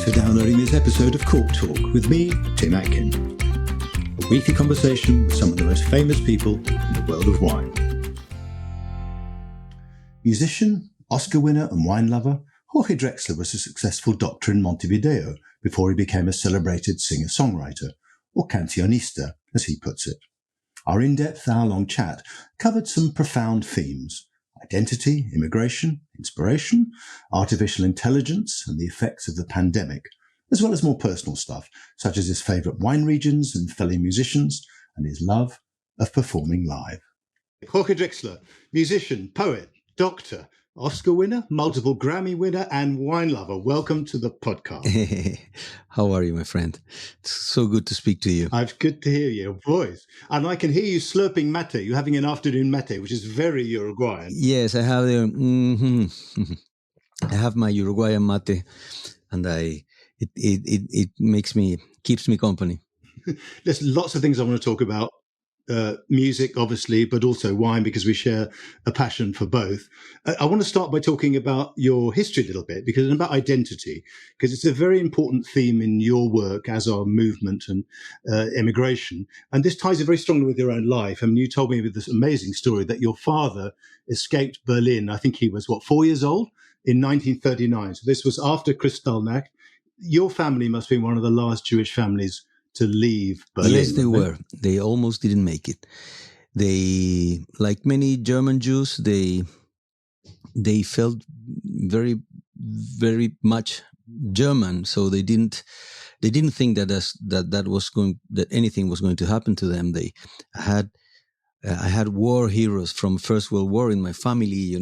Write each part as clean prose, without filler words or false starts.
for downloading this episode of Cork Talk with me, Tim Atkin. A weekly conversation with some of the most famous people in the world of wine. Musician, Oscar winner and wine lover, Jorge Drexler was a successful doctor in Montevideo before he became a celebrated singer-songwriter, or cancionista, as he puts it. Our in-depth hour-long chat covered some profound themes: identity, immigration, inspiration, artificial intelligence, and the effects of the pandemic, as well as more personal stuff, such as his favourite wine regions and fellow musicians, and his love of performing live. Jorge Drexler, musician, poet, doctor, Oscar winner, multiple Grammy winner, and wine lover. Welcome to the podcast. How are you, my friend? It's so good to speak to you. It's good to hear your voice. And I can hear you slurping mate. You're having an afternoon mate, which is very Uruguayan. Yes, I have I have my Uruguayan mate, and it keeps me company. There's lots of things I want to talk about. Music, obviously, but also wine, because we share a passion for both. I want to start by talking about your history a little bit, because it's about identity, because it's a very important theme in your work, as our movement and immigration. And this ties in very strongly with your own life. I mean, you told me with this amazing story that your father escaped Berlin. I think he was, 4 years old in 1939. So this was after Kristallnacht. Your family must be one of the last Jewish families to leave Berlin. Yes, they were. They almost didn't make it. They, like many German Jews, they felt very, very much German. So they didn't think that anything was going to happen to them. I had war heroes from First World War in my family,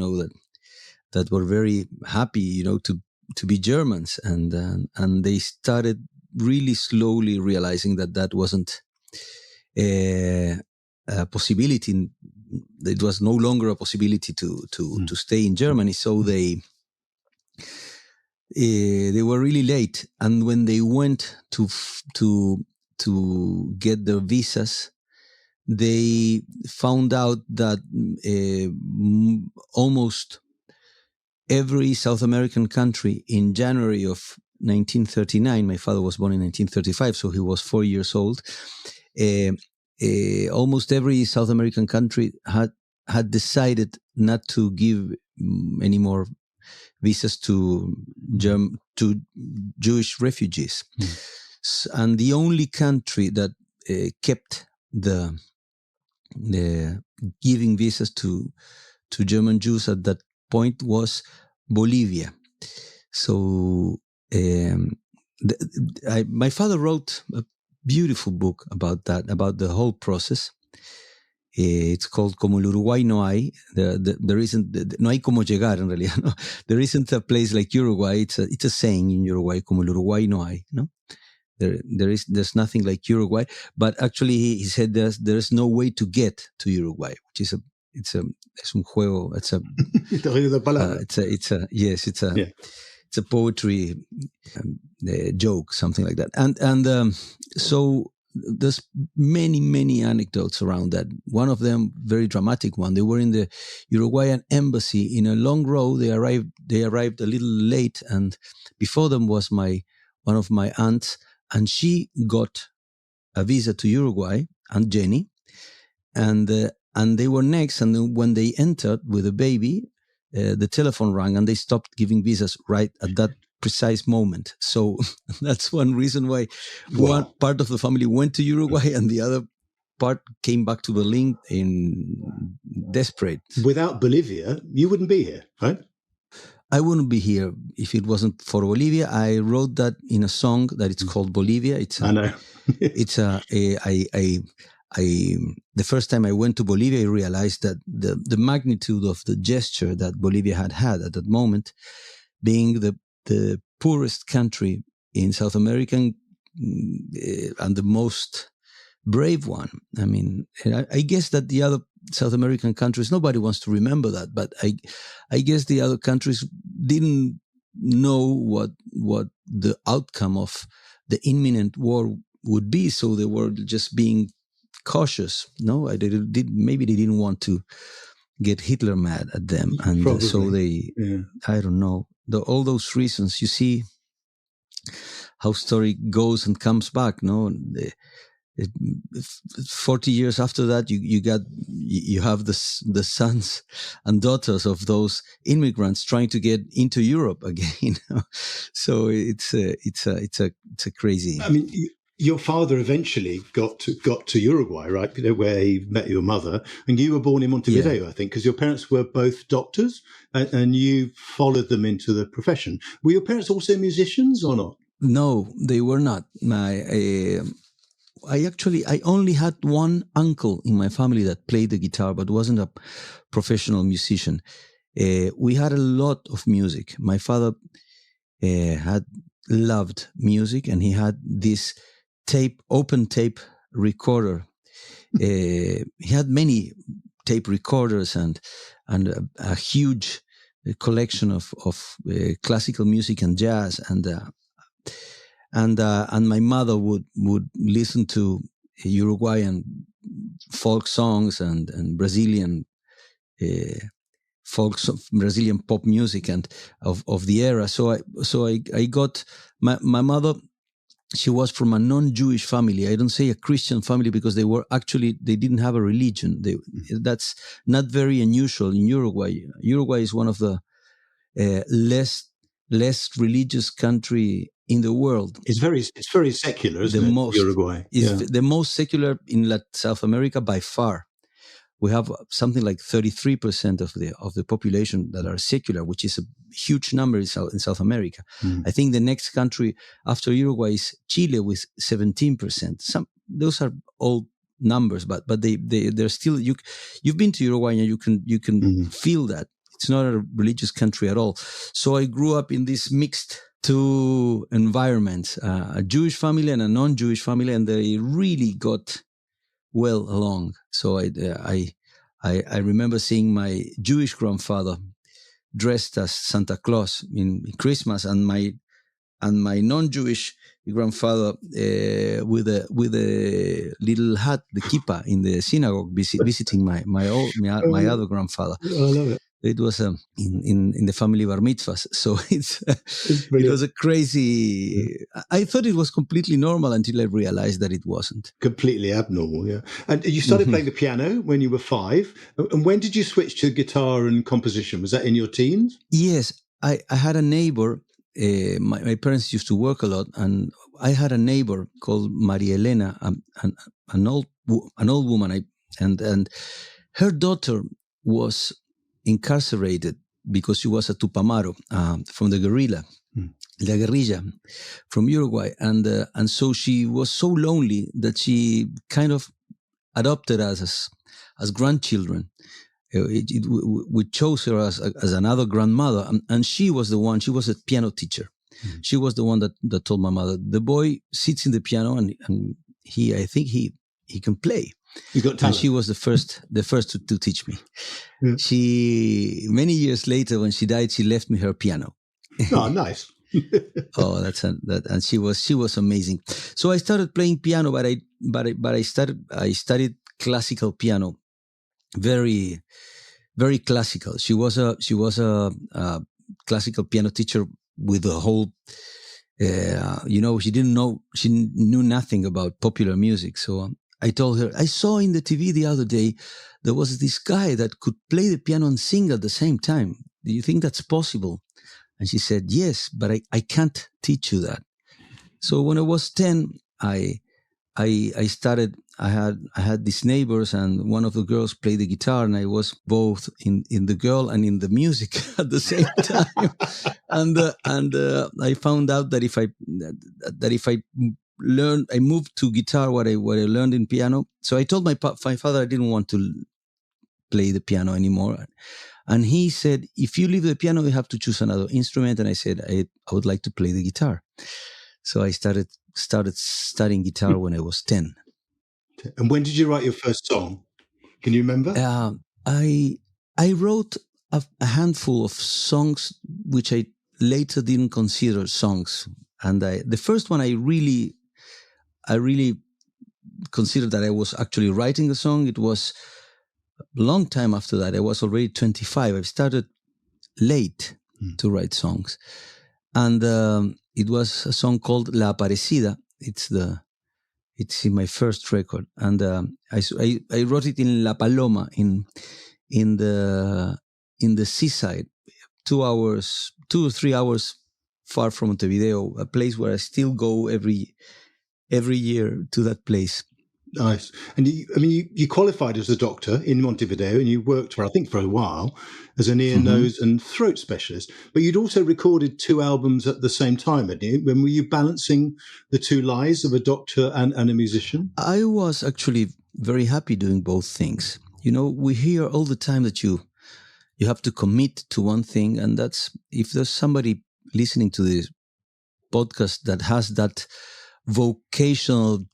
that were very happy, to be Germans, and they started really slowly realizing that wasn't a possibility. It was no longer a possibility to stay in Germany. So they were really late. And when they went to get their visas, they found out that almost every South American country in January of 1939, my father was born in 1935, so he was 4 years old. Almost every South American country had decided not to give any more visas to Jewish refugees. And the only country that kept the giving visas to German Jews at that point was Bolivia. So my father wrote a beautiful book about that, about the whole process. It's called Como el Uruguay no hay. There isn't, no hay como llegar en realidad. No? There isn't a place like Uruguay. It's a saying in Uruguay, Como el Uruguay no hay. No, there's nothing like Uruguay. But actually, he said there's no way to get to Uruguay, which is it's un juego. It's a poetry joke, something like that. And so there's many anecdotes around that. One of them, very dramatic one. They were in the Uruguayan embassy in a long row. They arrived a little late, and before them was one of my aunts, and she got a visa to Uruguay, Aunt Jenny, and they were next. And then when they entered with a baby, the telephone rang and they stopped giving visas right at that precise moment. So that's one reason why one part of the family went to Uruguay and the other part came back to Berlin in desperate. Without Bolivia, you wouldn't be here, right? I wouldn't be here if it wasn't for Bolivia. I wrote that in a song that it's called Bolivia. I know. The first time I went to Bolivia, I realized that the magnitude of the gesture that Bolivia had at that moment, being the poorest country in South America and the most brave one. I mean, I guess that the other South American countries, nobody wants to remember that, but I guess the other countries didn't know what the outcome of the imminent war would be, so they were just being cautious. No, maybe they didn't want to get Hitler mad at them, and so they, I don't know, all those reasons. You see, how story goes and comes back. No, 40 years after that, you have the sons and daughters of those immigrants trying to get into Europe again. So it's a crazy. I mean, your father eventually got to Uruguay, right, where he met your mother, and you were born in Montevideo, I think, because your parents were both doctors, and you followed them into the profession. Were your parents also musicians or not? No, they were not. I only had one uncle in my family that played the guitar, but wasn't a professional musician. We had a lot of music. My father had loved music, and he had this open tape recorder. He had many tape recorders and a huge collection of classical music and jazz, and my mother would listen to Uruguayan folk songs and Brazilian Brazilian pop music and of the era. So I got my mother. She was from a non-Jewish family. I don't say a Christian family because they didn't have a religion. That's not very unusual in Uruguay. Uruguay is one of the less religious country in the world. It's very secular, isn't it? Uruguay is the most secular in South America by far. We have something like 33% of the population that are secular, which is a huge number in South America. I think the next country after Uruguay is Chile with 17%. Those are old numbers, but they're still. You've been to Uruguay and you can feel that it's not a religious country at all. So I grew up in this mixed two environments, a Jewish family and a non-Jewish family, and they really got well along. So I remember seeing my Jewish grandfather dressed as Santa Claus in Christmas, and my non-Jewish grandfather with a little hat, the kippah, in the synagogue, visiting my other grandfather. I love it. It was in the family bar mitzvahs, so it was a crazy. I thought it was completely normal until I realized that it wasn't. Completely abnormal, yeah. And you started playing the piano when you were 5. And when did you switch to guitar and composition? Was that in your teens? Yes, I had a neighbor. My parents used to work a lot, and I had a neighbor called Maria Elena, an old woman, and her daughter was incarcerated because she was a Tupamaro from the guerrilla, La Guerrilla from Uruguay, and so she was so lonely that she kind of adopted us as grandchildren. We chose her as another grandmother, and she was a piano teacher. She was the one that told my mother, the boy sits in the piano and I think he can play. You got talent. And she was the first to teach me. Yeah. She, many years later, when she died, she left me her piano. Oh, nice. Oh, and she was amazing. So I started playing piano, but I studied classical piano, very, very classical. She was a classical piano teacher with a whole, she knew nothing about popular music. So I told her, I saw in the TV the other day, there was this guy that could play the piano and sing at the same time. Do you think that's possible? And she said, yes, but I can't teach you that. So when I was 10, I started, I had these neighbors, and one of the girls played the guitar, and I was both in the girl and in the music at the same time. and I found out that if I learned, I moved to guitar what I learned in piano. So I told my father I didn't want to play the piano anymore. And he said, if you leave the piano, you have to choose another instrument. And I said, I would like to play the guitar. So I started studying guitar when I was 10. And when did you write your first song? Can you remember? I wrote a handful of songs which I later didn't consider songs. And the first one I really considered that I was actually writing a song. It was a long time after that. I was already 25. I started late to write songs. And it was a song called La Aparecida. It's in my first record, and I wrote it in La Paloma in the seaside, 2 or 3 hours far from Montevideo, a place where I still go every year to that place. Nice. And you qualified as a doctor in Montevideo, and you worked for a while as an ear, nose and throat specialist. But you'd also recorded 2 albums at the same time, hadn't you? When were you balancing the 2 lives of a doctor and a musician? I was actually very happy doing both things. We hear all the time that you have to commit to one thing, and that's, if there's somebody listening to this podcast that has that vocational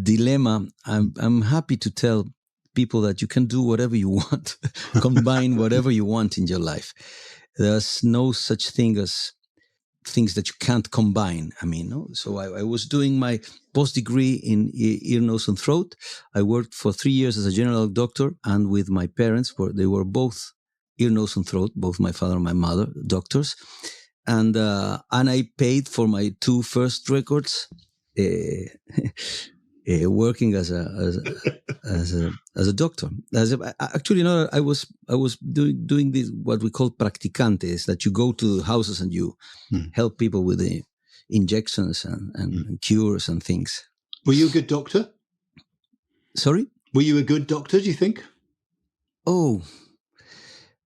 dilemma, I'm happy to tell people that you can do whatever you want, combine whatever you want in your life. There's no such thing as things that you can't combine. So I was doing my post-degree in ear, nose and throat. I worked for 3 years as a general doctor, and with my parents, they were both ear, nose and throat, both my father and my mother, doctors. And I paid for my 2 first records, working as a doctor. I was doing this, what we call practicantes, that you go to houses and you help people with the injections and cures and things. Were you a good doctor? Sorry? Were you a good doctor, do you think? Oh,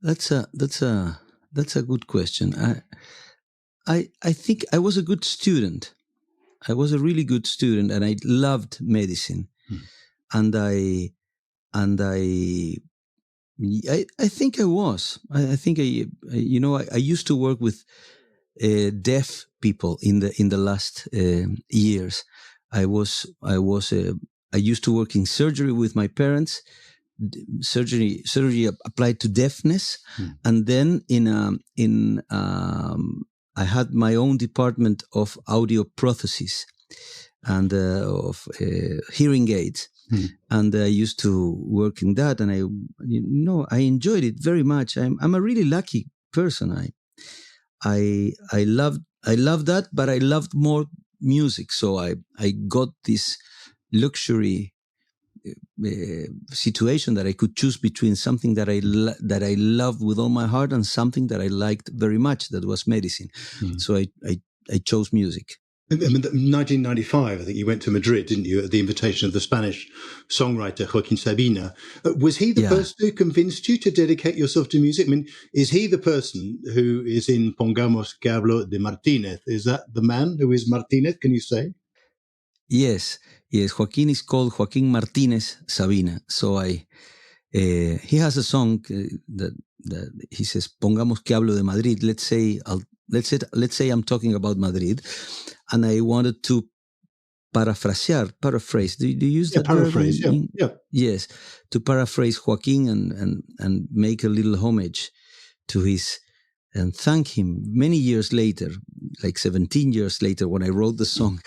that's a good question. I think I was a good student. I was a really good student, and I loved medicine. And I think I was. I think I used to work with deaf people in the last years. I used to work in surgery with my parents. Surgery applied to deafness, and then I had my own department of audio prosthesis and of hearing aids, and I used to work in that, and I enjoyed it very much. I'm a really lucky person. I loved that, but I loved more music, so I got this luxury situation that I could choose between something that I love with all my heart and something that I liked very much, that was medicine. So I chose music. In 1995, I think you went to Madrid, didn't you, at the invitation of the Spanish songwriter Joaquin Sabina. Was he the person who convinced you to dedicate yourself to music? Is he the person who is in Pongamos que hablo de Martínez? Is that the man who is Martínez, can you say? Yes. Joaquin is called Joaquin Martínez Sabina. So he has a song that he says, "Pongamos que hablo de Madrid." Let's say I'm talking about Madrid, and I wanted to paraphrase. Do you use that? Paraphrase. Yeah. Yes, to paraphrase Joaquin and make a little homage to his. And thank him. Many years later, like 17 years later, when I wrote the song,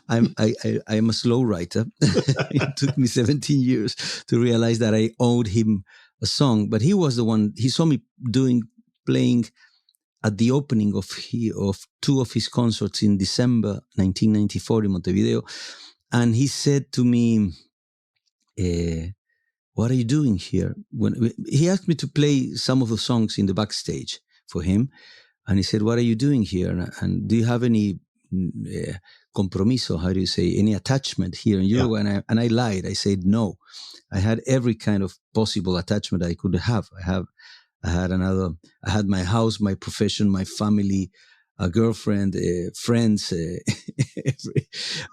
I'm a slow writer. It took me 17 years to realize that I owed him a song. But he was the one. He saw me playing at the opening of 2 of his concerts in December 1994 in Montevideo, and he said to me, "What are you doing here?" When he asked me to play some of the songs in the backstage for him, and he said, "What are you doing here? And do you have any compromiso? How do you say, any attachment here in Uruguay?" Yeah. And I lied. I said no. I had every kind of possible attachment I could have. I had my house, my profession, my family, a girlfriend, friends.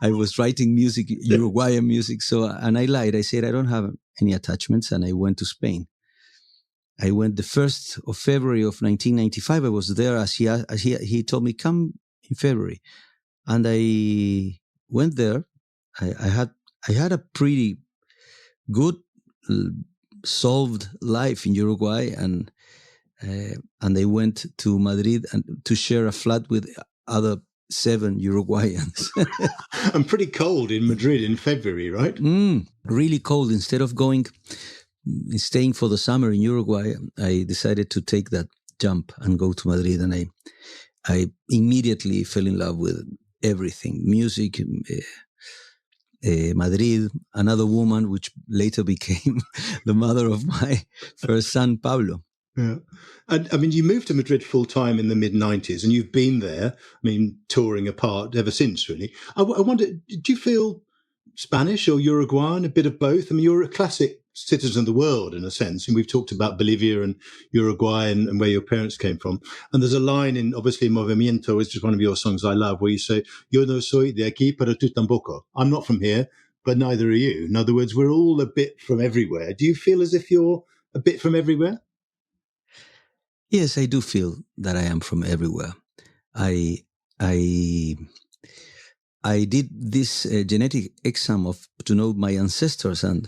I was writing music, Uruguayan music. So, and I lied. I said I don't have any attachments, and I went to Spain. I went the 1st of February of 1995. I was there as he told me, "Come in February," and I went there. I had a pretty good solved life in Uruguay, and I went to Madrid and to share a flat with other 7 Uruguayans. And pretty cold in Madrid in February, right? Really cold. Instead of staying for the summer in Uruguay, I decided to take that jump and go to Madrid, and I immediately fell in love with everything: music, Madrid, another woman, which later became the mother of my first son, Pablo. Yeah. And I mean, you moved to Madrid full time in the mid 90s, and you've been there, I mean, touring apart ever since, really. I wonder, did you feel Spanish or Uruguayan, a bit of both? I mean, you're a classic citizen of the world in a sense, and we've talked about Bolivia and Uruguay and where your parents came from. And there's a line in, obviously, Movimiento, is just one of your songs I love, where you say, Yo no soy de aquí, pero tú tampoco. I'm not from here, but neither are you. In other words, we're all a bit from everywhere. Do you feel as if you're a bit from everywhere? Yes, I do feel that I am from everywhere. I did this genetic exam to know my ancestors, and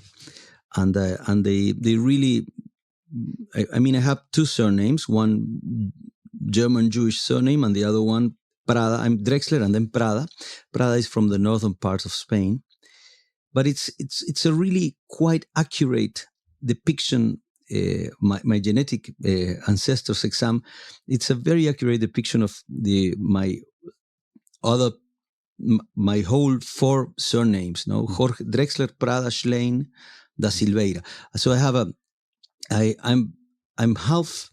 they really. I mean, I have two surnames: one German Jewish surname, and the other one Prada. I'm Drexler, and then Prada. Prada is from the northern part of Spain, but it's a really quite accurate depiction. My genetic ancestors exam, it's a very accurate depiction of my whole four surnames. No, Jorge Drexler, Prada, Schlein, da Silveira. So I'm half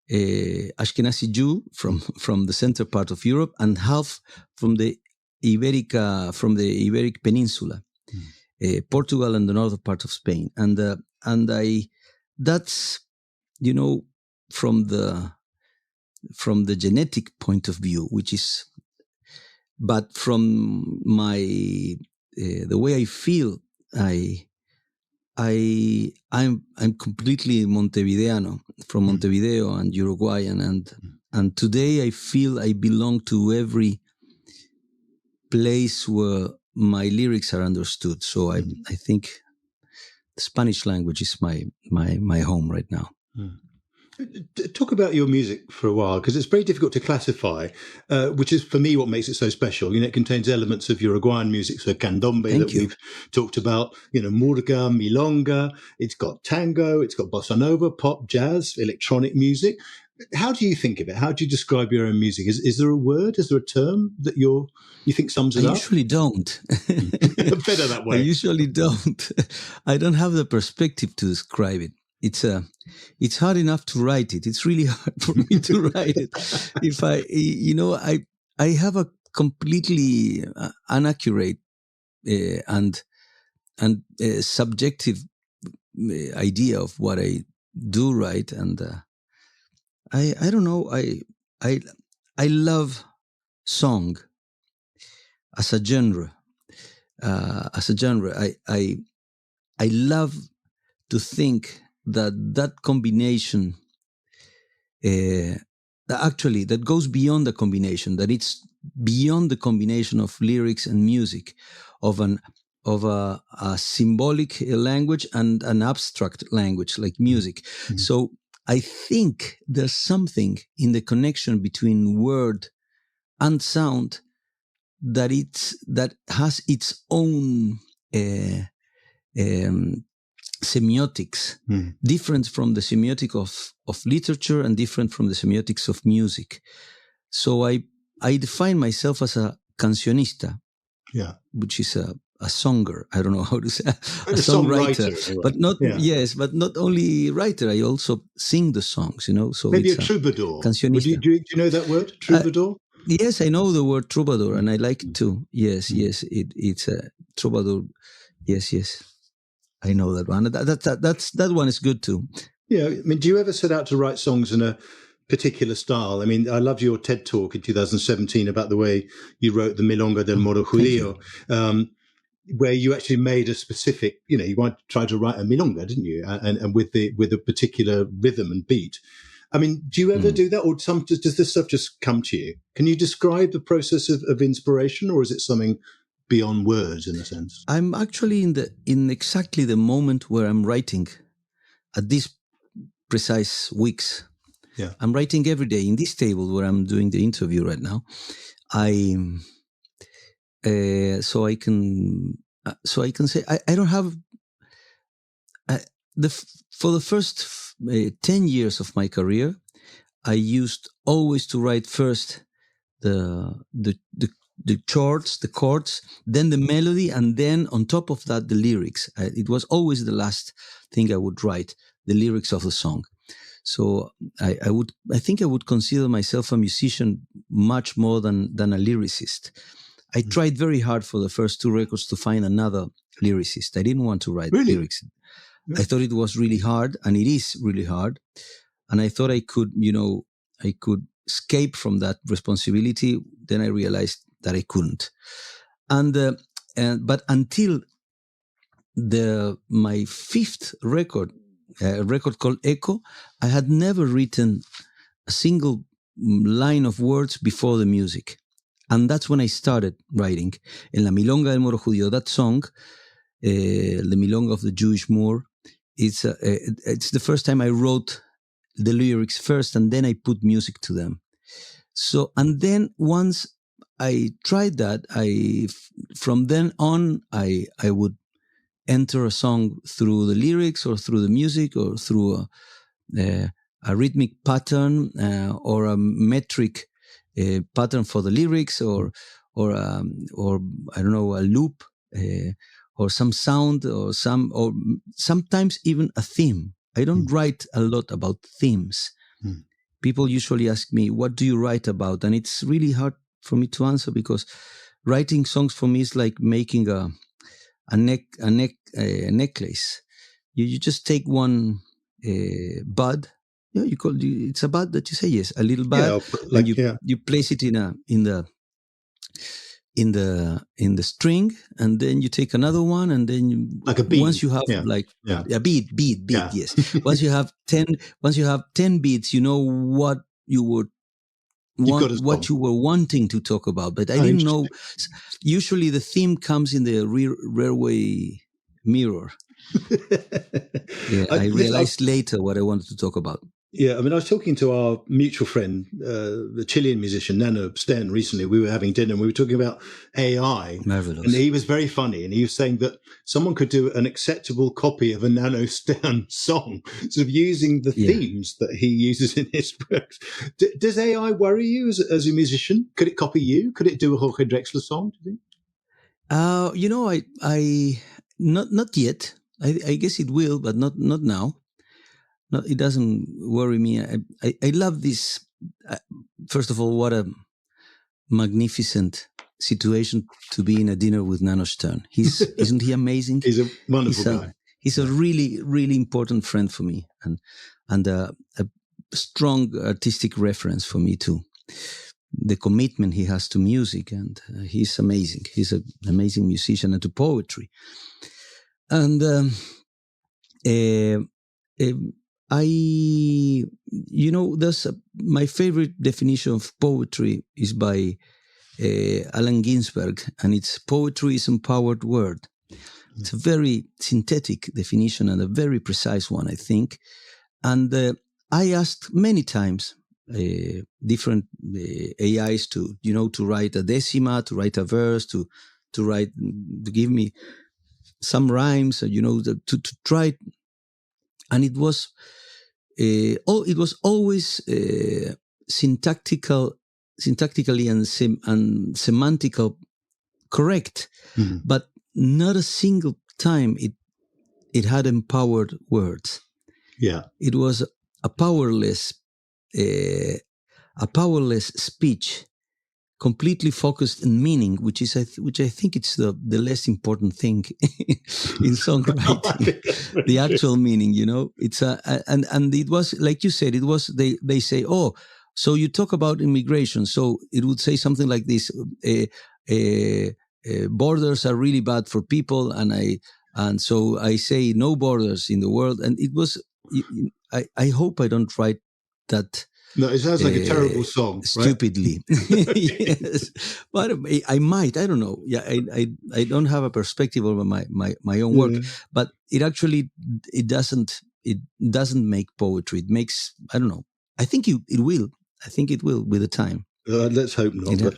Ashkenazi Jew from the center part of Europe, and half from the Iberic Peninsula, Portugal and the northern part of Spain, and that's, from the genetic point of view, which is, but from the way I feel, I'm completely Montevideano, from Montevideo and Uruguayan, and today I feel I belong to every place where my lyrics are understood. So I think the Spanish language is my home right now. Talk about your music for a while, because it's very difficult to classify, which is for me what makes it so special. It contains elements of Uruguayan music, so candombe we've talked about, murga, milonga. It's got tango, it's got bossa nova, pop, jazz, electronic music. How do you think of it? How do you describe your own music? Is there a word? Is there a term that you think sums it up? I usually don't. Better that way. I usually don't. I don't have the perspective to describe it. It's hard enough to write it. It's really hard for me to write it. If I have a completely inaccurate and subjective idea of what I do write, and I don't know. I love song as a genre. I love to think that combination, that goes beyond the combination, that it's beyond the combination of lyrics and music, of a symbolic language and an abstract language like music. Mm-hmm. So I think there's something in the connection between word and sound that has its own semiotics, different from the semiotic of literature and different from the semiotics of music. So I define myself as a cancionista, which is a songer. I don't know how to say, a songwriter, but not but not only writer. I also sing the songs. So maybe a troubadour. Cancionista. Do you know that word, troubadour? Yes, I know the word troubadour, and I like it too. Yes, it's a troubadour. Yes. I know that one. That one is good too. Yeah, I mean, do you ever set out to write songs in a particular style? I mean, I loved your TED talk in 2017 about the way you wrote the Milonga del Moro Judío, where you actually made a specific, you tried to write a milonga, didn't you? And with a particular rhythm and beat. I mean, do you ever do that, or does this stuff just come to you? Can you describe the process of inspiration, or is it something beyond words in a sense? I'm actually in exactly the moment where I'm writing at these precise weeks. Yeah. I'm writing every day in this table where I'm doing the interview right now. So I can say I don't have for the first 10 years of my career, I used always to write first the chords, then the melody, and then on top of that the lyrics. It was always the last thing I would write, the lyrics of the song. So I think I would consider myself a musician much more than a lyricist. I tried very hard for the first 2 records to find another lyricist. I didn't want to write lyrics. I thought it was really hard, and it is really hard. And I thought I could escape from that responsibility. Then I realized that I couldn't. But until my 5th record, a record called Echo, I had never written a single line of words before the music. And that's when I started writing. En la Milonga del Moro Judío, that song, the Milonga of the Jewish Moor, it's the first time I wrote the lyrics first, and then I put music to them. So, and then once I tried that, from then on, I would enter a song through the lyrics or through the music or through a rhythmic pattern or a metric pattern for the lyrics or I don't know, a loop or some sound or sometimes even a theme. I don't write a lot about themes. People usually ask me, what do you write about? And it's really hard for me to answer, because writing songs for me is like making a necklace. You just take one bud. Yeah, it's a bud that you say, yes, a little bud, and you place it in the string, and then you take another one, and then like a bead. Once you have a bead, yes. Once you have 10 beads, you know what you were wanting to talk about. But I didn't know. Usually the theme comes in the rearway mirror. I realized later what I wanted to talk about. Yeah, I mean, I was talking to our mutual friend, the Chilean musician, Nano Stern, recently. We were having dinner and we were talking about AI. Marvelous. And he was very funny. And he was saying that someone could do an acceptable copy of a Nano Stern song, sort of using the themes that he uses in his works. Does AI worry you as a musician? Could it copy you? Could it do a Jorge Drexler song, do you think? I not yet. I guess it will, but not now. No, it doesn't worry me. I love this. First of all, what a magnificent situation to be in a dinner with Nano Stern. Isn't he amazing? He's a wonderful guy. He's a really, really important friend for me, and a strong artistic reference for me too. The commitment he has to music, and he's amazing. He's an amazing musician, and to poetry. And there's my favorite definition of poetry is by Allen Ginsberg, and it's poetry is empowered word. It's a very synthetic definition and a very precise one, I think. And I asked many times different AIs to write a decima, to write a verse, to give me some rhymes, to try. And it was always syntactically and semantical correct, but not a single time it had empowered words. Yeah, it was a powerless speech, completely focused in meaning, which I think it's the less important thing in songwriting. The actual meaning, it's and it was like you said. It was they say, oh, so you talk about immigration, so it would say something like this: borders are really bad for people, and so I say no borders in the world, and it was. I hope I don't write that. No, it sounds like a terrible song. Stupidly. Yes. But I might, I don't know. Yeah, I don't have a perspective over my own work. But it actually, it doesn't make poetry. It makes, I don't know. I think it will. I think it will with the time. Let's hope not. But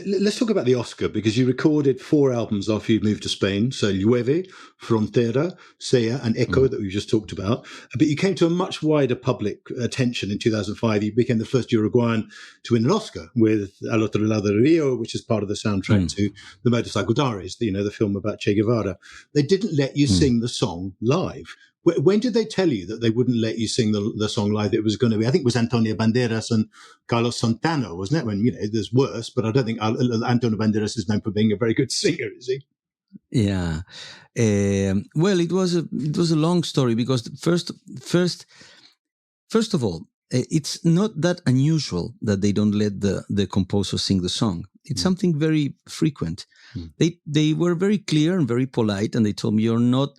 let's talk about the Oscar, because you recorded 4 albums after you moved to Spain. So Llueve, Frontera, Sea, and Echo that we just talked about. But you came to a much wider public attention in 2005. You became the first Uruguayan to win an Oscar with Al Otro Lado del Rio, which is part of the soundtrack to The Motorcycle Diaries, the film about Che Guevara. They didn't let you sing the song live. When did they tell you that they wouldn't let you sing the song live? It was going to be, I think it was Antonio Banderas and Carlos Santana, wasn't it? When, there's worse, but I don't think Antonio Banderas is known for being a very good singer, is he? Yeah. Well, it was a long story, because first of all, it's not that unusual that they don't let the composer sing the song. It's something very frequent. They were very clear and very polite, and they told me, you're not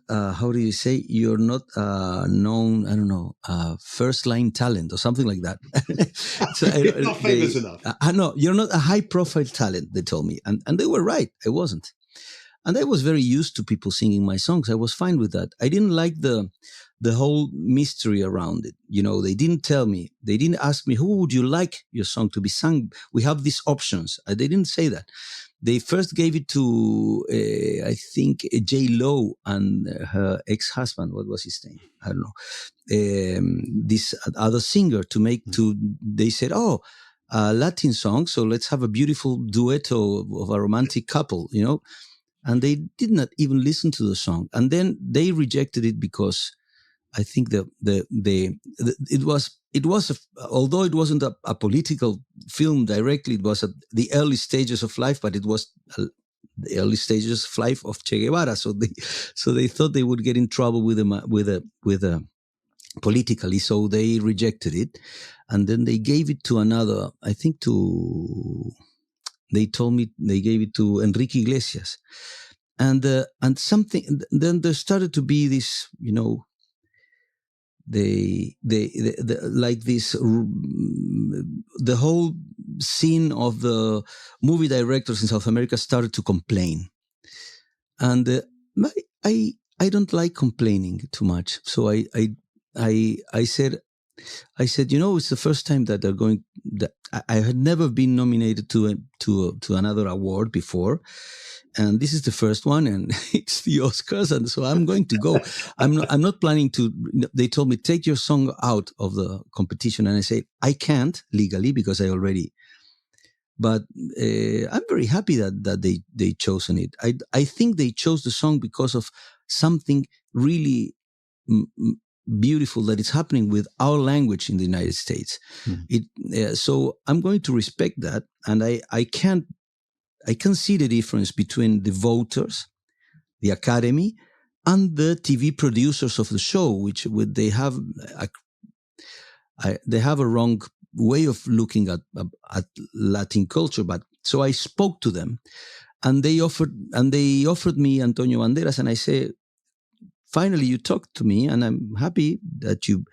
how do you say, you're not known, I don't know, first line talent or something like that. So you're not famous enough. No, you're not a high profile talent, they told me. And they were right. I wasn't. And I was very used to people singing my songs. I was fine with that. I didn't like the whole mystery around it. They didn't tell me. They didn't ask me, who would you like your song to be sung? We have these options. They didn't say that. They first gave it to, I think, J-Lo and her ex-husband. What was his name? I don't know. This other singer they said, Latin song, so let's have a beautiful duet of a romantic couple, And they did not even listen to the song. And then they rejected it because I think it was although it wasn't a political film directly, it was the early stages of life, but it was the early stages of life of Che Guevara. So they thought they would get in trouble with politically, so they rejected it, and then they gave it to another. I think they told me they gave it to Enrique Iglesias, and something. Then there started to be this, they like this, the whole scene of the movie directors in South America started to complain, and I don't like complaining too much. So I said, it's the first time that they're going. That I had never been nominated to another award before, and this is the first one, and it's the Oscars, and so I'm going to go. I'm not planning to. They told me, take your song out of the competition, and I said I can't legally because I already. But I'm very happy that they chosen it. I think they chose the song because of something really beautiful that is happening with our language in the United States. So I'm going to respect that, and I can see the difference between the voters, the Academy, and the TV producers of the show, which they have a wrong way of looking at Latin culture. But so I spoke to them, and they offered me Antonio Banderas, and I said, finally, you talked to me, and I'm happy that you.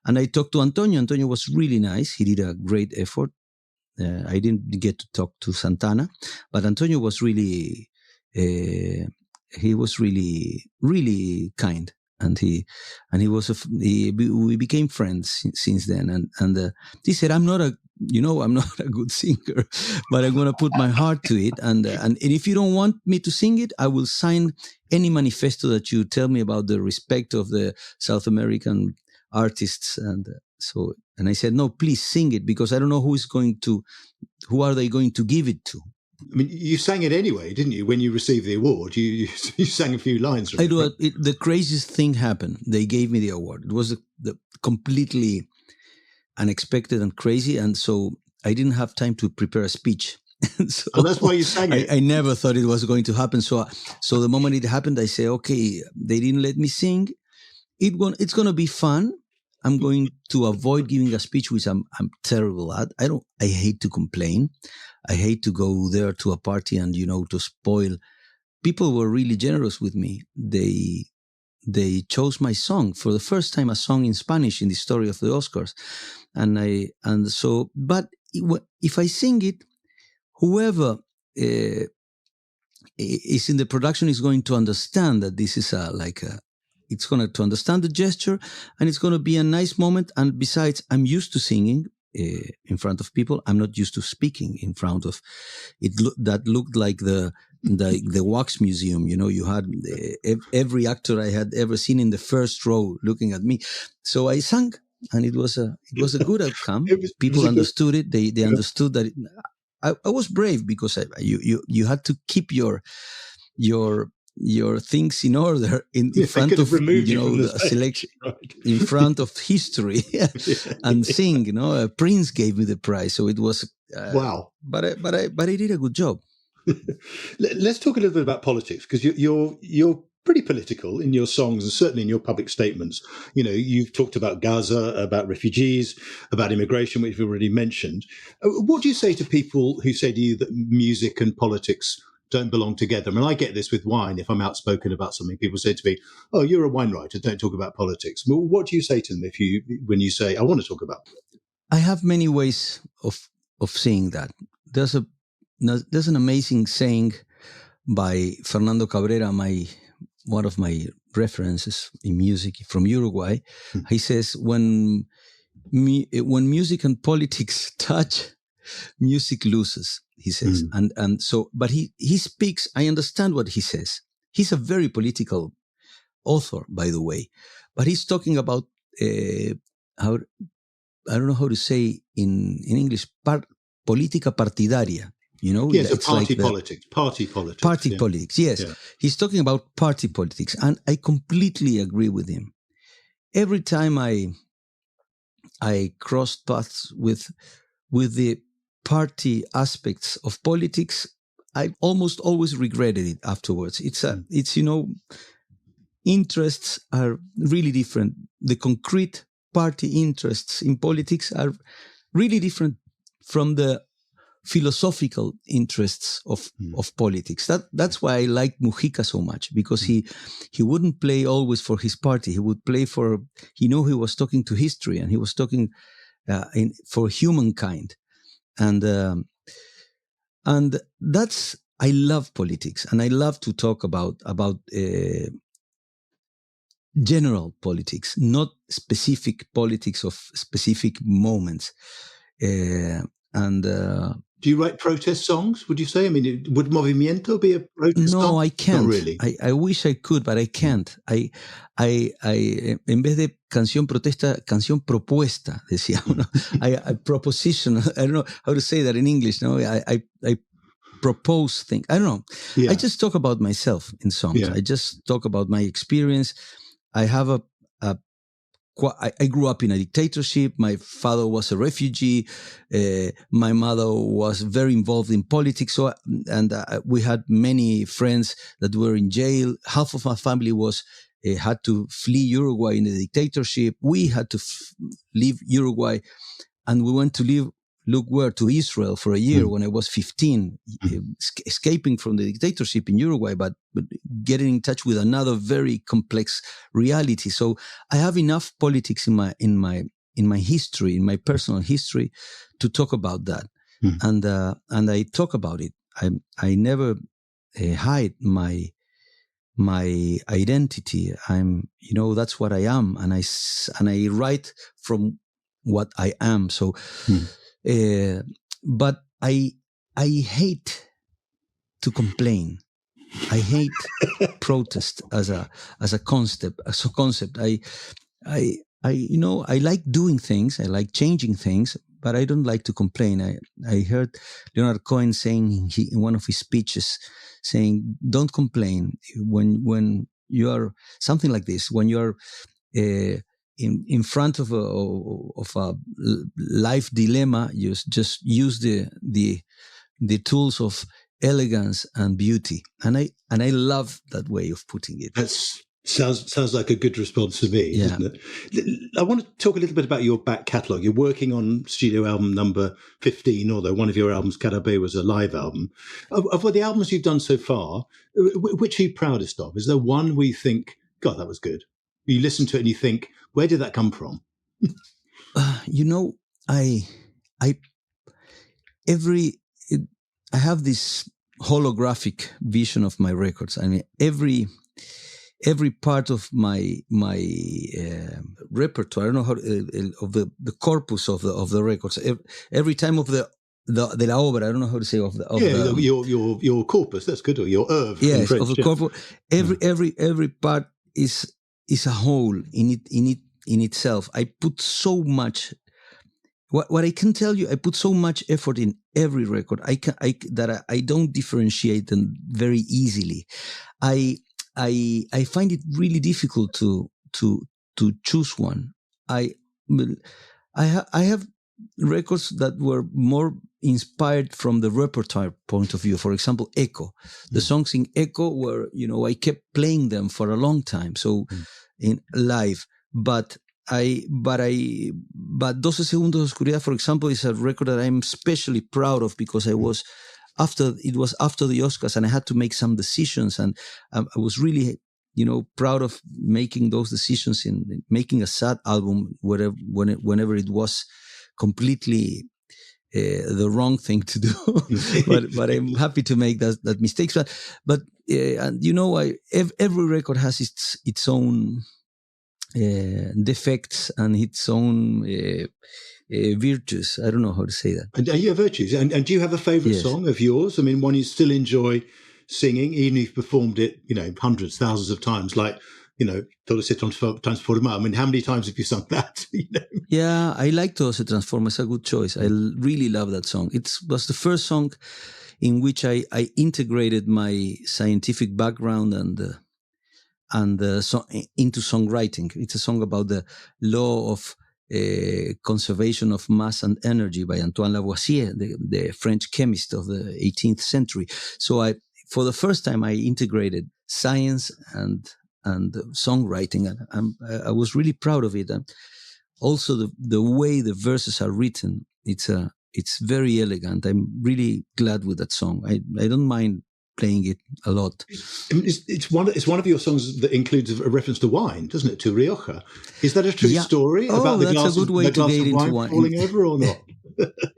And I talked to Antonio. Antonio was really nice. He did a great effort. I didn't get to talk to Santana, but Antonio was really, he was really, really kind, and we became friends since then. And he said, I'm not a good singer, but I'm gonna put my heart to it. And if you don't want me to sing it, I will sign any manifesto that you tell me about the respect of the South American artists. And I said, no, please sing it, because I don't know who are they going to give it to? I mean, you sang it anyway, didn't you? When you received the award, you sang a few lines. I do. The craziest thing happened. They gave me the award. It was the completely unexpected and crazy, and so I didn't have time to prepare a speech. And that's why you sang it. I never thought it was going to happen. So the moment it happened, I say, okay, they didn't let me sing. It's going to be fun. I'm going to avoid giving a speech, which I'm terrible at. I hate to complain. I hate to go there to a party and, to spoil. People were really generous with me. They chose my song for the first time, a song in Spanish in the story of the Oscars. But if I sing it, whoever is in the production is going to understand that this is it's going to understand the gesture, and it's going to be a nice moment. And besides, I'm used to singing. in front of people. I'm not used to speaking in front of it. That looked like the wax museum. You had every actor I had ever seen in the first row looking at me. So I sang, and it was a good outcome. People understood it. They understood that I was brave, because you had to keep your things in order in front of the selection, right. In front of history, and sing. Prince gave me the prize, so it was wow. But I did a good job. Let's talk a little bit about politics, because you're pretty political in your songs and certainly in your public statements. You've talked about Gaza, about refugees, about immigration, which you've already mentioned. What do you say to people who say to you that music and politics don't belong together? I mean, I get this with wine. If I'm outspoken about something, people say to me, "Oh, you're a wine writer, don't talk about politics." Well, what do you say to them when you say, "I want to talk about"? I have many ways of saying that. There's an amazing saying by Fernando Cabrera, one of my references in music from Uruguay. He says, when music and politics touch, music loses, he says. And so, but he speaks, I understand what he says. He's a very political author, by the way, but he's talking about how, I don't know how to say in English, política partidaria. Yes, it's party politics. Party politics. Party politics, yes. Yeah. He's talking about party politics, and I completely agree with him. Every time I crossed paths with the party aspects of politics, I almost always regretted it afterwards. It's interests are really different. The concrete party interests in politics are really different from the philosophical interests of politics. That's why I like Mujica so much, because he wouldn't play always for his party. He would play he knew he was talking to history, and he was talking for humankind. And that's, I love politics, and I love to talk about general politics, not specific politics of specific moments. Do you write protest songs, would you say? I mean, would Movimiento be a protest song? No, I can't. Not really. I wish I could, but I can't. I en vez de canción protesta, canción propuesta, decía uno. I proposition. I don't know how to say that in English. No, I propose things. I don't know. Yeah. I just talk about myself in songs. Yeah. I just talk about my experience. I have I grew up in a dictatorship. My father was a refugee. My mother was very involved in politics. So, we had many friends that were in jail. Half of my family had to flee Uruguay in the dictatorship. We had to leave Uruguay, and we went to to Israel for a year when I was 15, escaping from the dictatorship in Uruguay, but getting in touch with another very complex reality. So I have enough politics in my history, in my personal history, to talk about that, and I talk about it. I never hide my identity. That's what I am, and I write from what I am. So. But I hate to complain. I hate protest as a concept. I like doing things. I like changing things, but I don't like to complain. I heard Leonard Cohen saying in one of his speeches, saying, "Don't complain when you are something like this. When you are in front of a life dilemma, you just use the tools of elegance and beauty." And I love that way of putting it. That sounds like a good response to me, doesn't it? I want to talk a little bit about your back catalogue. You're working on studio album number 15, although one of your albums, Carabe, was a live album. Of the albums you've done so far, which are you proudest of? Is there one where you think, God, that was good? You listen to it and you think, where did that come from? I have this holographic vision of my records. I mean, every every part of my repertoire. I don't know how of the corpus of the records. Every time of the de la obra. I don't know how to say your corpus. That's good. Or your oeuvre. Yes, in French, of the corpus. Every part is a whole in itself. I put so much. What I can tell you, I put so much effort in every record. I don't differentiate them very easily. I find it really difficult to choose one. I have records that were more inspired from the repertoire point of view. For example, Echo. The songs in Echo were, I kept playing them for a long time. So in live, but 12 Segundos de Oscuridad, for example, is a record that I'm especially proud of because it was after the Oscars and I had to make some decisions, and I was really, proud of making those decisions in making a sad album, whenever it was completely the wrong thing to do. but I'm happy to make that mistakes. But every record has its own defects and its own virtues. I don't know how to say that. And you have virtues. And do you have a favorite song of yours? I mean, one you still enjoy singing, even if you've performed it, hundreds, thousands of times, like, Todo se transforma. I mean, how many times have you sung that? Yeah, I like Todo se transforma. It's a good choice. I really love that song. It was the first song in which I integrated my scientific background and into songwriting. It's a song about the law of conservation of mass and energy by Antoine Lavoisier, the French chemist of the 18th century. So for the first time, I integrated science and songwriting, and I was really proud of it. And also the way the verses are written, it's very elegant. I'm really glad with that song. I don't mind playing it a lot. It's one of your songs that includes a reference to wine, doesn't it? To Rioja. Is that a true story about the glass of wine falling over, or not?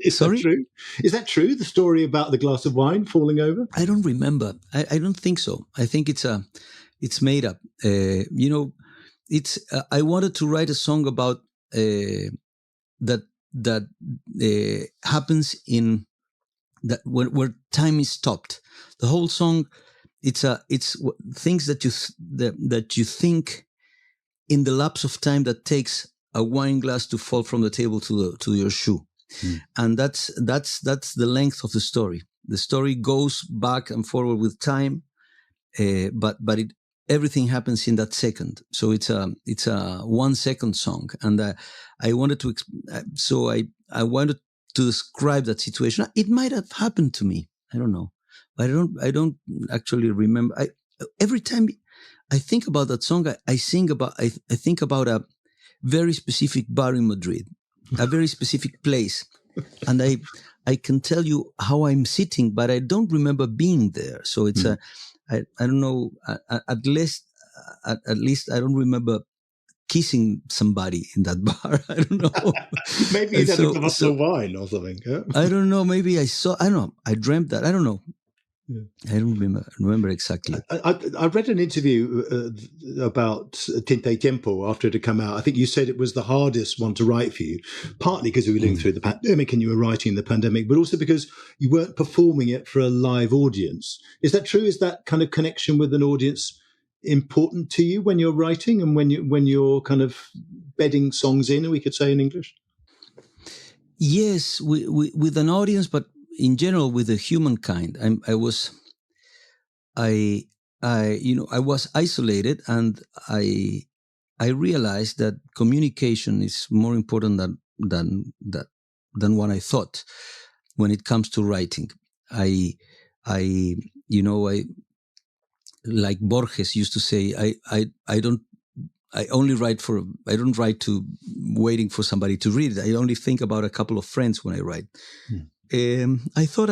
Sorry? That true? Is that true? The story about the glass of wine falling over? I don't remember. I don't think so. I think it's made up. I wanted to write a song about that happens in that where time is stopped. The whole song, it's things that you think in the lapse of time that takes a wine glass to fall from the table to your shoe, and that's the length of the story. The story goes back and forward with time, but everything happens in that second. So it's a 1 second song, and I wanted to describe that situation. It might have happened to me. I don't know. I don't actually remember. Every time I think about that song, I think about a very specific bar in Madrid, a very specific place, and I can tell you how I'm sitting, but I don't remember being there. So it's I don't know. At least I don't remember kissing somebody in that bar. I don't know. Maybe you had a glass of wine or something. Yeah? I don't know. Maybe I don't know. I dreamt that. I don't know. Yeah. I don't remember exactly. I read an interview about Tinta y Tiempo after it had come out. I think you said it was the hardest one to write for you, partly because we were living through the pandemic and you were writing in the pandemic, but also because you weren't performing it for a live audience. Is that true? Is that kind of connection with an audience important to you when you're writing and when you're kind of bedding songs in, we could say in English? Yes, with an audience, but in general with the humankind. I was isolated, and I realized that communication is more important than what I thought when it comes to writing. I like Borges used to say, I don't write to waiting for somebody to read it. I only think about a couple of friends when I write. I thought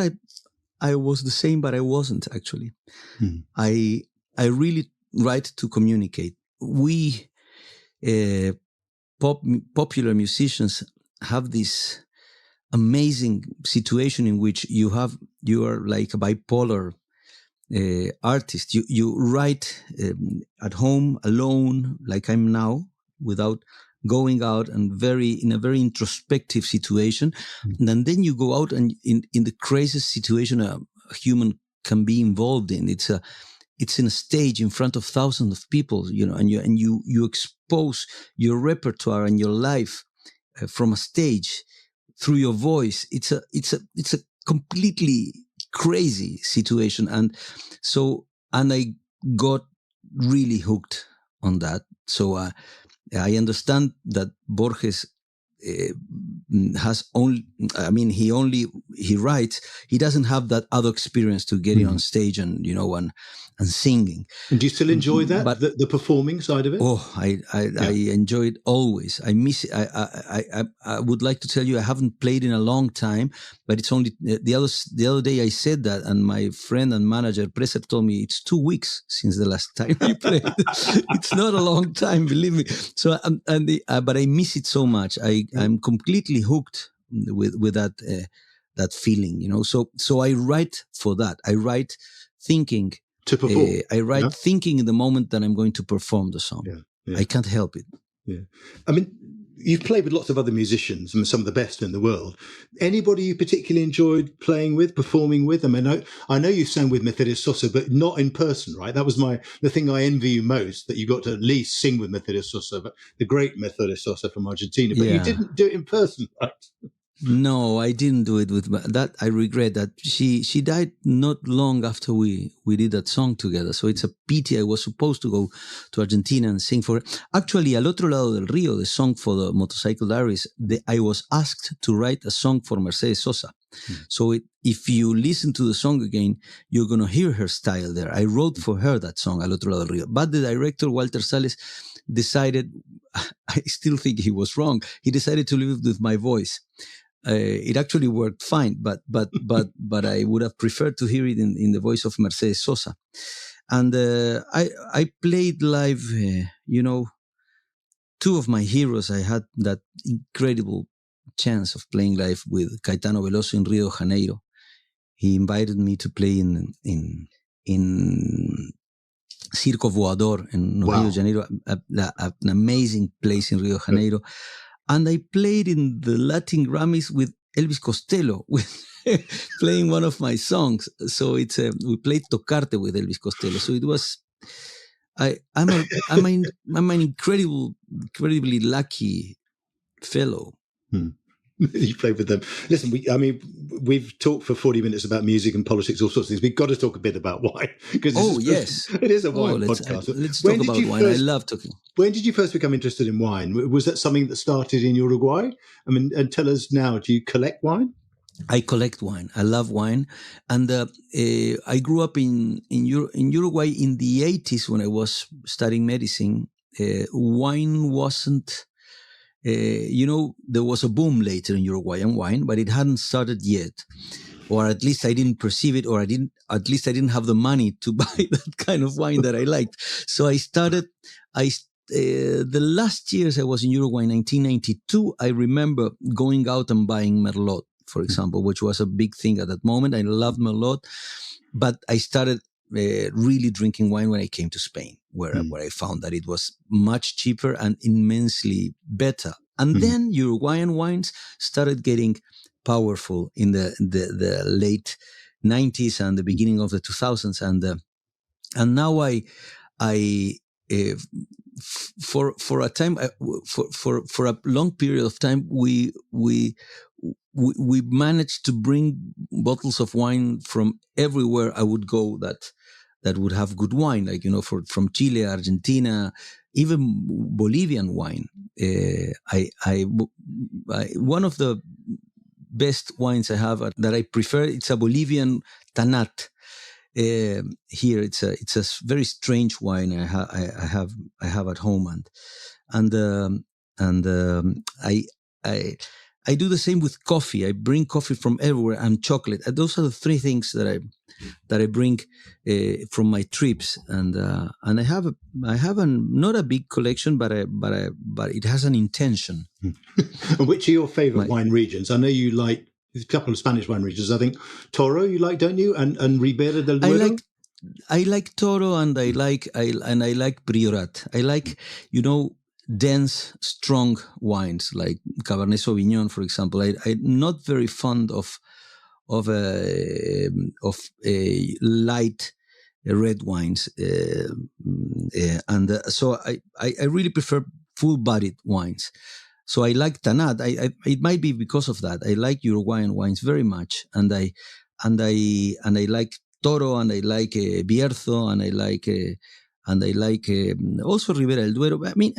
I was the same, but I wasn't actually. I really write to communicate. We popular musicians have this amazing situation in which you are like a bipolar artist. You write at home alone, like I'm now, without going out, and in a very introspective situation. And then you go out, and in the craziest situation a human can be involved in. It's in a stage in front of thousands of people, and you expose your repertoire and your life from a stage through your voice. It's a completely crazy situation, and I got really hooked on that. So I understand that Borges has only, he writes, he doesn't have that other experience to getting on stage and singing. And do you still enjoy that, but the performing side of it? Oh, I enjoy it always. I miss it. I would like to tell you I haven't played in a long time, but it's only the other day I said that, and my friend and manager Preser told me it's 2 weeks since the last time we played. It's not a long time, believe me. So but I miss it so much. I'm completely hooked with that feeling, So I write for that. I write thinking to perform. I write thinking in the moment that I'm going to perform the song. Yeah. I can't help it. Yeah, I mean, you've played with lots of other musicians and some of the best in the world. Anybody you particularly enjoyed playing with, performing with? I mean, I know you sang with Mercedes Sosa, but not in person, right? That was the thing I envy you most, that you got to at least sing with Mercedes Sosa, but the great Mercedes Sosa from Argentina. But you didn't do it in person, right? No, I didn't do it with that. I regret that. She died not long after we did that song together. So it's a pity. I was supposed to go to Argentina and sing for her. Actually, Al Otro Lado del Río, the song for the Motorcycle Diaries, I was asked to write a song for Mercedes Sosa. So if you listen to the song again, you're going to hear her style there. I wrote for her that song, Al Otro Lado del Río. But the director, Walter Sales, decided, I still think he was wrong, he decided to leave it with my voice. It actually worked fine, but I would have preferred to hear it in the voice of Mercedes Sosa. And I played live, two of my heroes. I had that incredible chance of playing live with Caetano Veloso in Rio de Janeiro. He invited me to play in Circo Voador in Rio de Janeiro, an amazing place in Rio de Janeiro. And I played in the Latin Grammys with Elvis Costello, playing one of my songs. So we played Tocarte with Elvis Costello. So it was, I'm an incredibly lucky fellow. You played with them. Listen, we've talked for 40 minutes about music and politics, all sorts of things. We've got to talk a bit about wine. Yes. It is a wine podcast. Let's talk about wine. I love talking. When did you first become interested in wine? Was that something that started in Uruguay? I mean, and tell us now, do you collect wine? I collect wine. I love wine. And I grew up in Uruguay in the 80s when I was studying medicine. Wine wasn't... there was a boom later in Uruguayan wine, but it hadn't started yet, or at least I didn't perceive it, or I didn't have the money to buy that kind of wine that I liked. So I started. The last years I was in Uruguay in 1992, I remember going out and buying Merlot, for example, which was a big thing at that moment. I loved Merlot, but I started really drinking wine when I came to Spain, where I found that it was much cheaper and immensely better. And then Uruguayan wines started getting powerful in the late 90s and the beginning of the 2000s. And now for a time, for a long period of time, we managed to bring bottles of wine from everywhere I would go that would have good wine, like, from Chile, Argentina, even Bolivian wine. One of the best wines I have that I prefer, it's a Bolivian Tanat. Here it's a very strange wine I have at home, and I do the same with coffee. I bring coffee from everywhere, and chocolate. Those are the three things that I bring from my trips, and I have not a big collection, but it has an intention. Which are your favorite wine regions? I know you like a couple of Spanish wine regions. I think Toro you like, don't you? And Ribera del Duero. like Toro, and I like Priorat. I like, dense, strong wines like Cabernet Sauvignon, for example. I'm not very fond of light red wines, so I really prefer full-bodied wines. So I like Tanat. It might be because of that. I like Uruguayan wines very much, and I like Toro, and I like Bierzo, and I like also Ribera del Duero. I mean,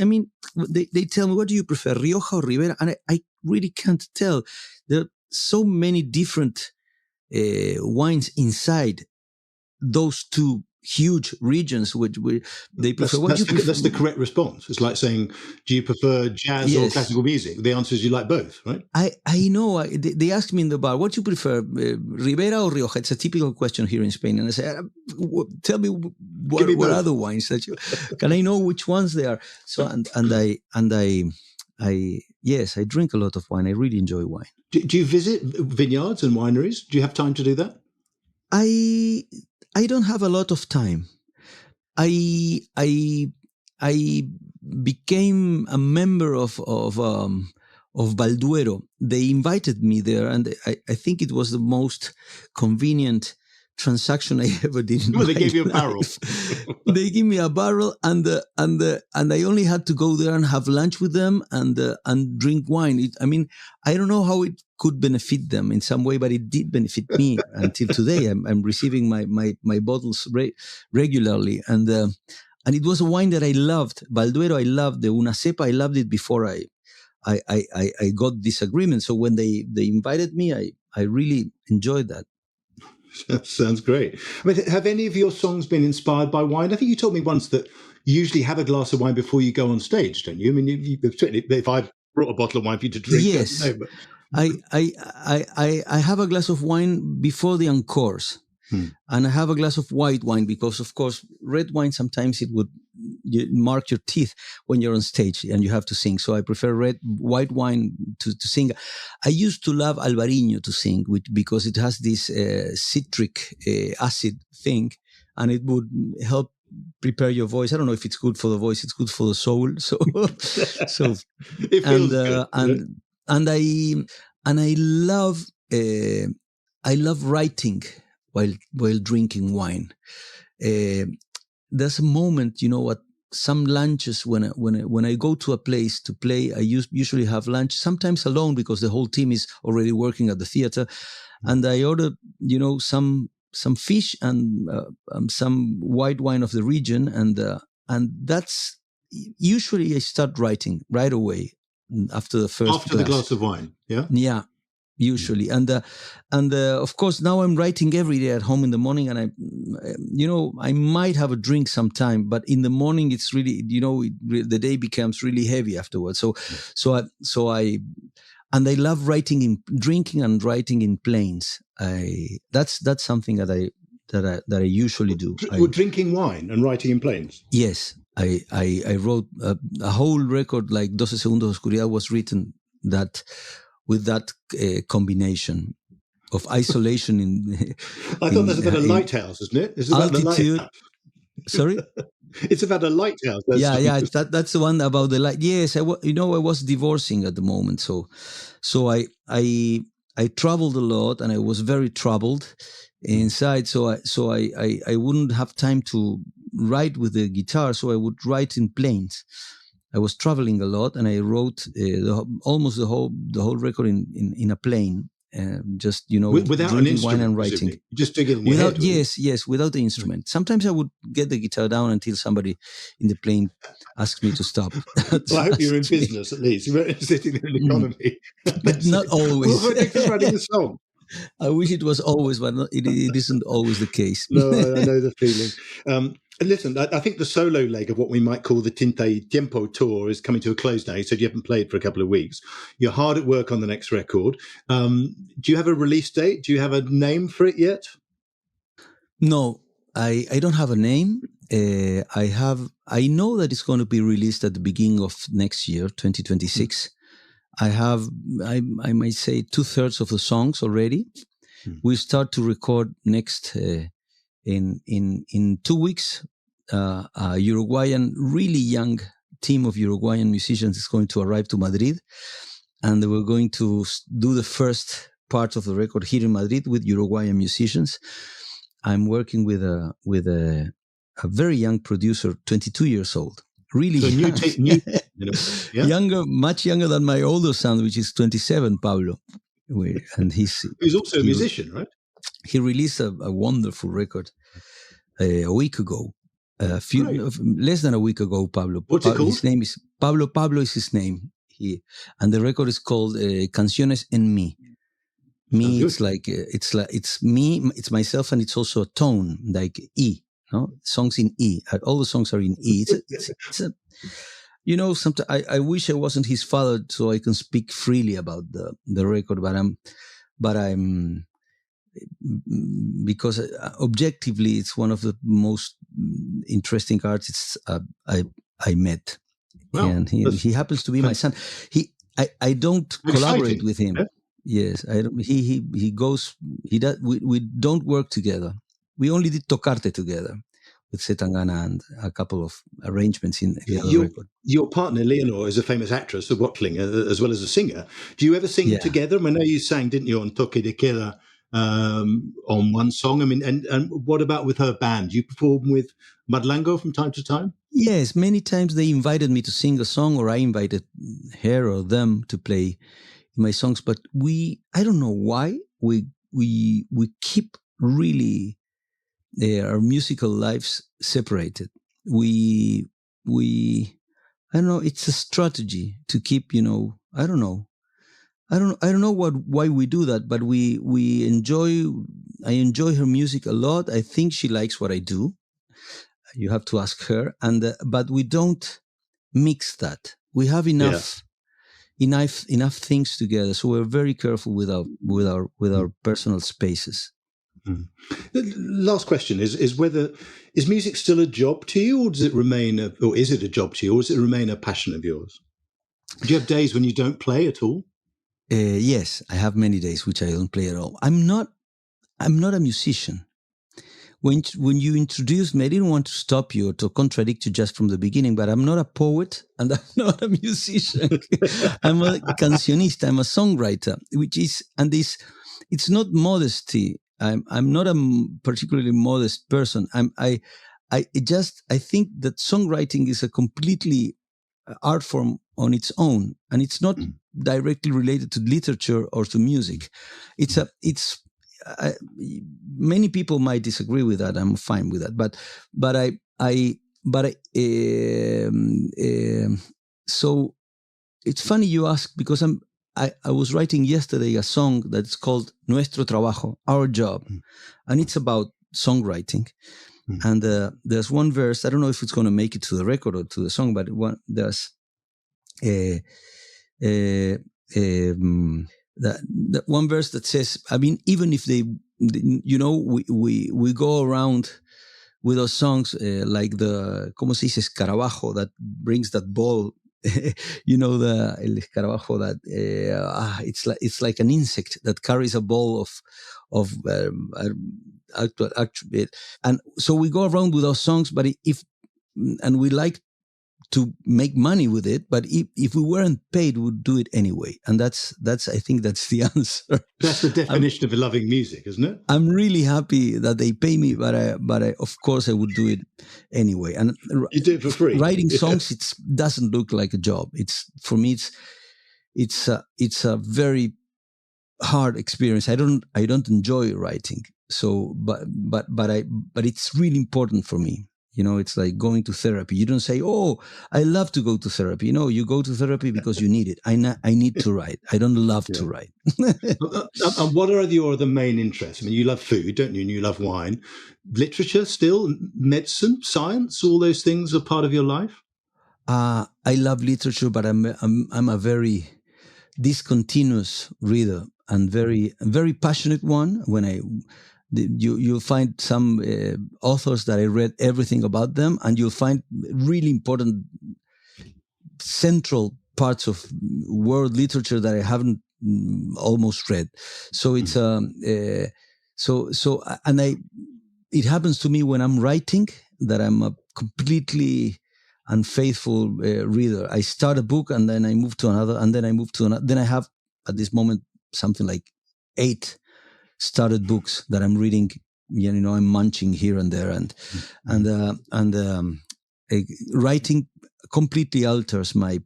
they tell me, what do you prefer, Rioja or Ribera? And I really can't tell. There are so many different wines inside those two huge regions, which they prefer. That's the correct response. It's like saying, do you prefer jazz or classical music? The answer is you like both, right? I know. They ask me in the bar, what do you prefer, Ribera or Rioja? It's a typical question here in Spain. And I say, tell me what other wines that you, can I know which ones they are? So, yes, I drink a lot of wine. I really enjoy wine. Do you visit vineyards and wineries? Do you have time to do that? I don't have a lot of time. I became a member of Balduero. They invited me there, and I think it was the most convenient transaction I ever did. They gave you a barrel. They gave me a barrel, and I only had to go there and have lunch with them and drink wine. I don't know how it could benefit them in some way, but it did benefit me until today. I'm receiving my bottles regularly, and it was a wine that I loved. Balduero, I loved. The Una Cepa, I loved it before I got this agreement. So when they invited me, I really enjoyed that. That sounds great. Have any of your songs been inspired by wine? I think you told me once that you usually have a glass of wine before you go on stage, don't you? I mean, if I brought a bottle of wine for you to drink, yes, I have a glass of wine before the encores, and I have a glass of white wine because, of course, red wine sometimes it would mark your teeth when you're on stage and you have to sing. So I prefer white wine to sing. I used to love Albarino to sing, because it has this citric acid thing, and it would help prepare your voice. I don't know if it's good for the voice; it's good for the soul. So, it feels good. And I love writing while drinking wine. There's a moment, at some lunches when I go to a place to play, I usually have lunch, sometimes alone because the whole team is already working at the theater, and I order, some fish and some white wine of the region, and that's usually I start writing right away after the first the glass of wine. Yeah. Usually, and of course now I'm writing every day at home in the morning, and I might have a drink sometime, but in the morning it's really, the day becomes really heavy afterwards. So I love drinking and writing in planes. That's something that I usually do. Drinking wine and writing in planes. Yes, I wrote a whole record, like 12 Segundos de Oscuridad was written with that combination of isolation I thought that's about a lighthouse, isn't it? It's about altitude. Sorry? It's about a lighthouse. Yeah. That's the one about the light. Yes, I was divorcing at the moment, so I traveled a lot, and I was very troubled inside. So I wouldn't have time to write with the guitar, so I would write in planes. I was traveling a lot, and I wrote almost the whole record in a plane, just without drinking wine and writing. Just to get in your head. Yes, without the instrument. Sometimes I would get the guitar down until somebody in the plane asked me to stop. Well, I hope you're in business at least. You're sitting there in economy, but not always. Well, writing a song. I wish it was always, but it isn't always the case. No, I know the feeling. And listen, I think the solo leg of what we might call the Tinta y Tiempo tour is coming to a close now. You said you haven't played for a couple of weeks. You're hard at work on the next record. Do you have a release date? Do you have a name for it yet? No, I don't have a name. I know that it's going to be released at the beginning of next year, 2026. I might say 2/3 of the songs already. We start to record next in 2 weeks, a Uruguayan, really young team of Uruguayan musicians is going to arrive to Madrid, and we're going to do the first part of the record here in Madrid with Uruguayan musicians. I'm working with a very young producer, 22 years old, really so young. Yeah. Younger, much younger than my older son, which is 27, Pablo. And He's also a musician, right? He released a wonderful record a week ago, less than a week ago, Pablo. What's it called? His name is Pablo. Pablo is his name. And the record is called Canciones en Mí. Me, it's like it's me, it's myself, and it's also a tone like E. No, songs in E. All the songs are in E. It's a you know, sometimes I wish I wasn't his father so I can speak freely about the record, but I'm because objectively it's one of the most interesting artists I met. Wow, and he happens to be my son. I don't collaborate with him. Yeah? Yes, he goes. He does. We don't work together. We only did Tocarte together with Zetangana and a couple of arrangements in the other record. Your partner Leonor is a famous actress, a Watling, as well as a singer. Do you ever sing together? I know you sang, didn't you, on Toque de Queda on one song? I mean, and what about with her band? Do you perform with Madlango from time to time? Yes, many times they invited me to sing a song, or I invited her or them to play my songs. But I don't know why we keep really our musical lives separated. We I don't know. It's a strategy to keep. I don't know. I don't know why we do that, but we enjoy. I enjoy her music a lot. I think she likes what I do. You have to ask her, but we don't mix that. We have enough things together, so we're very careful with our personal spaces. Mm. The last question is whether is music still a job to you, or does it remain is it a job to you, or does it remain a passion of yours? Do you have days when you don't play at all? Yes, I have many days which I don't play at all. I'm not a musician. When you introduced me, I didn't want to stop you or to contradict you just from the beginning, but I'm not a poet and I'm not a musician. I'm a cancionista. I'm a songwriter, it's not modesty. I'm not a particularly modest person. I think that songwriting is a completely art form on its own, and it's not directly related to literature or to music. Many people might disagree with that. I'm fine with that, so it's funny you ask, because I was writing yesterday a song that's called Nuestro Trabajo, Our Job, and it's about songwriting. And there's one verse, I don't know if it's going to make it to the record or to the song, but there's that one verse that says, I mean, even if we go around with those songs like the, ¿cómo se dice? Escarabajo, that brings that ball, el escarabajo that it's like an insect that carries a ball of actually, and so we go around with those songs, but and we like to make money with it, but if we weren't paid, we'd do it anyway. And that's I think that's the answer. That's the definition of loving music, isn't it? I'm really happy that they pay me, but I of course I would do it anyway. And you do it for free. Writing songs, it doesn't look like a job. For me, it's a very hard experience. I don't enjoy writing. So, but it's really important for me. It's like going to therapy. You don't say, "Oh, I love to go to therapy." You go to therapy because you need it. I need to write. I don't love to write. And what are your other main interests? I mean, you love food, don't you? And you love wine. Literature still? Medicine? Science? All those things are part of your life? I love literature, but I'm a very discontinuous reader and very, very passionate one. When you'll find some authors that I read everything about them, and you'll find really important central parts of world literature that I haven't almost read. So it's and it happens to me when I'm writing that I'm a completely unfaithful reader. I start a book and then I move to another, and then I move to another. Then I have at this moment something like 8 started books that I'm reading. I'm munching here and there, and writing completely alters my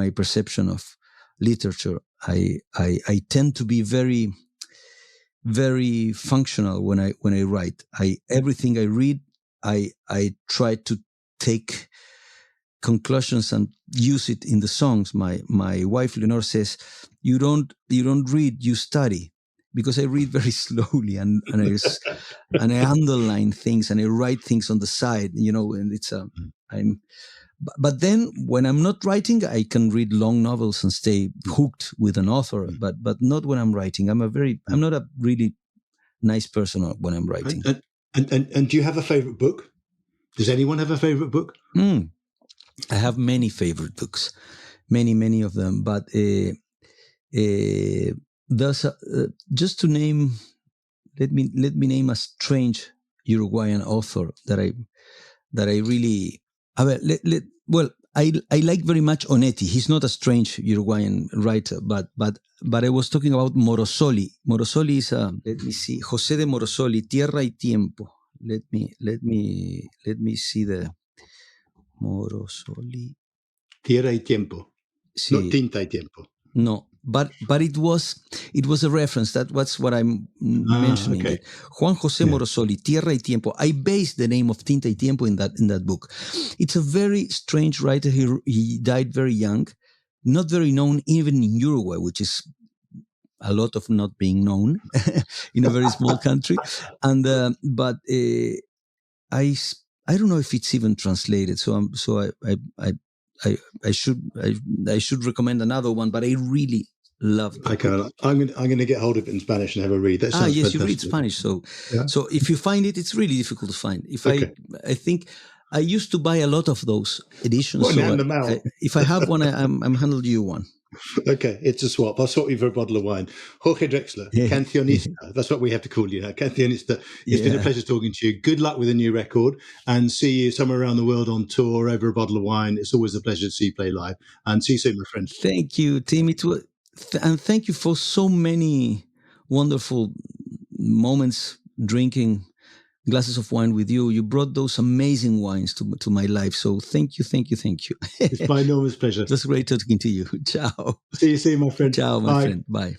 perception of literature. I tend to be very, very functional when I write. Everything I read, I try to take conclusions and use it in the songs. My wife Leonor says, "You don't read, you study," because I read very slowly and I underline things and I write things on the side, and it's But then when I'm not writing, I can read long novels and stay hooked with an author. But not when I'm writing. I'm not a really nice person when I'm writing. And do you have a favorite book? Does anyone have a favorite book? I have many favorite books, many of them. But there's just to name. Let me name a strange Uruguayan author that I really. I like very much Onetti. He's not a strange Uruguayan writer, but I was talking about Morosoli. Morosoli is let me see, José de Morosoli, Tierra y Tiempo. Let me see the Morosoli. Tierra y Tiempo. Sí. Not Tinta y Tiempo. No, but it was a reference. That's what I'm mentioning. Okay. It. Juan José Morosoli, Tierra y Tiempo. I based the name of Tinta y Tiempo in that book. It's a very strange writer. He died very young, not very known even in Uruguay, which is a lot of not being known in a very small country. And but I don't know if it's even translated. So I should recommend another one, but I really love it. I'm going to get hold of it in Spanish and have a read. That sounds yes, fantastic. You read Spanish, so if you find it, it's really difficult to find. I think I used to buy a lot of those editions. If I have one, I'm handing you one. Okay, it's a swap. I'll swap you for a bottle of wine. Jorge Drexler, cancionista. That's what we have to call you now, cancionista. It's been a pleasure talking to you. Good luck with the new record, and see you somewhere around the world on tour over a bottle of wine. It's always a pleasure to see you play live. And see you soon, my friend. Thank you, Tim. And thank you for so many wonderful moments drinking glasses of wine with you. You brought those amazing wines to my life. So thank you. It's my enormous pleasure. It was great talking to you. Ciao. See you soon, my friend. Ciao, my friend. Bye.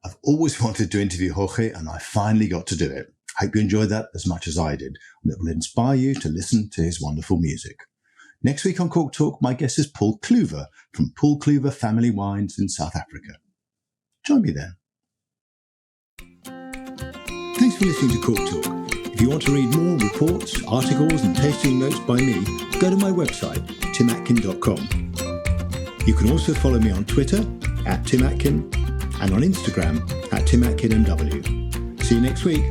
I've always wanted to interview Jorge, and I finally got to do it. I hope you enjoyed that as much as I did, and it will inspire you to listen to his wonderful music. Next week on Cork Talk, my guest is Paul Kluver from Paul Kluver Family Wines in South Africa. Join me then. Thanks for listening to Cork Talk. If you want to read more reports, articles and tasting notes by me, go to my website, timatkin.com. You can also follow me on Twitter @TimAtkin and on Instagram @TimAtkinMW. See you next week.